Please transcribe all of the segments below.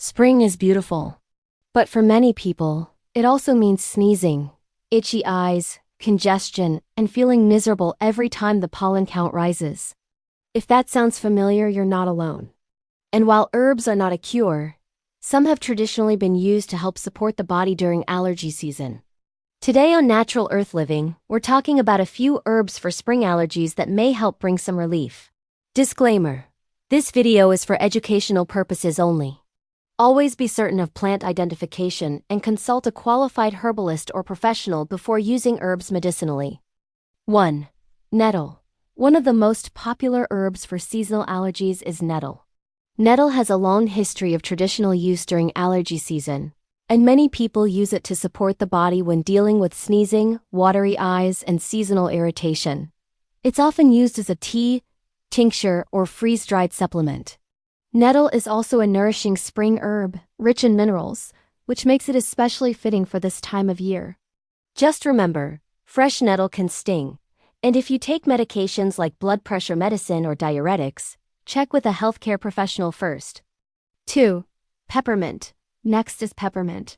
Spring is beautiful. But for many people, it also means sneezing, itchy eyes, congestion, and feeling miserable every time the pollen count rises. If that sounds familiar, you're not alone. And while herbs are not a cure, some have traditionally been used to help support the body during allergy season. Today on Natural Earth Living, we're talking about a few herbs for spring allergies that may help bring some relief. Disclaimer: this video is for educational purposes only. Always be certain of plant identification and consult a qualified herbalist or professional before using herbs medicinally. 1. Nettle. One of the most popular herbs for seasonal allergies is nettle. Nettle has a long history of traditional use during allergy season, and many people use it to support the body when dealing with sneezing, watery eyes, and seasonal irritation. It's often used as a tea, tincture, or freeze-dried supplement. Nettle is also a nourishing spring herb, rich in minerals, which makes it especially fitting for this time of year. Just remember, fresh nettle can sting, and if you take medications like blood pressure medicine or diuretics, check with a healthcare professional first. 2. Peppermint. Next is peppermint.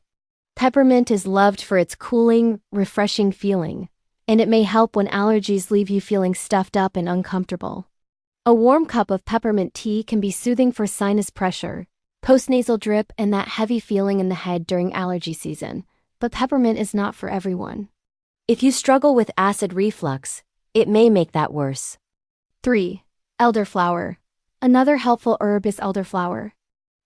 Peppermint is loved for its cooling, refreshing feeling, and it may help when allergies leave you feeling stuffed up and uncomfortable. A warm cup of peppermint tea can be soothing for sinus pressure, postnasal drip, and that heavy feeling in the head during allergy season, but peppermint is not for everyone. If you struggle with acid reflux, it may make that worse. 3. Elderflower. Another helpful herb is elderflower.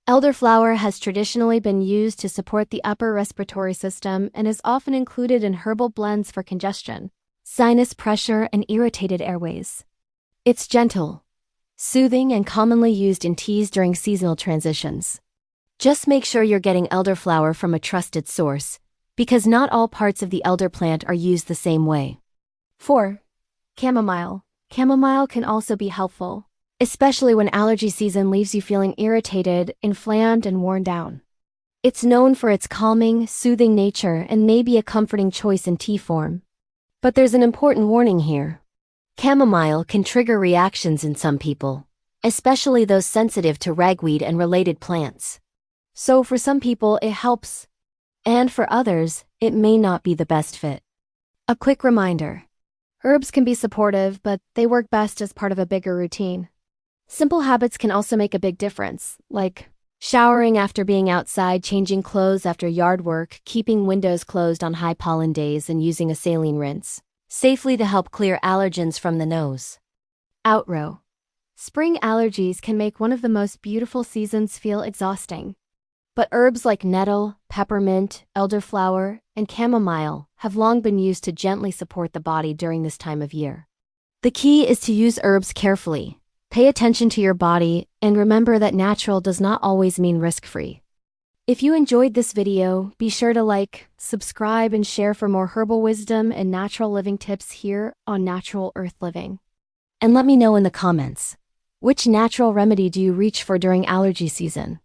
Elderflower has traditionally been used to support the upper respiratory system and is often included in herbal blends for congestion, sinus pressure, and irritated airways. It's gentle, soothing, and commonly used in teas during seasonal transitions. Just make sure you're getting elderflower from a trusted source, because not all parts of the elder plant are used the same way. 4. Chamomile. Chamomile can also be helpful, especially when allergy season leaves you feeling irritated, inflamed, and worn down. It's known for its calming, soothing nature and may be a comforting choice in tea form. But there's an important warning here. Chamomile can trigger reactions in some people, especially those sensitive to ragweed and related plants. So for some people it helps, and for others, it may not be the best fit. A quick reminder: herbs can be supportive, but they work best as part of a bigger routine. Simple habits can also make a big difference, like showering after being outside, changing clothes after yard work, keeping windows closed on high pollen days, and using a saline rinse safely to help clear allergens from the nose. Outrow. Spring allergies can make one of the most beautiful seasons feel exhausting. But herbs like nettle, peppermint, elderflower, and chamomile have long been used to gently support the body during this time of year. The key is to use herbs carefully, pay attention to your body, and remember that natural does not always mean risk-free. If you enjoyed this video, be sure to like, subscribe, and share for more herbal wisdom and natural living tips here on Natural Earth Living. And let me know in the comments, which natural remedy do you reach for during allergy season?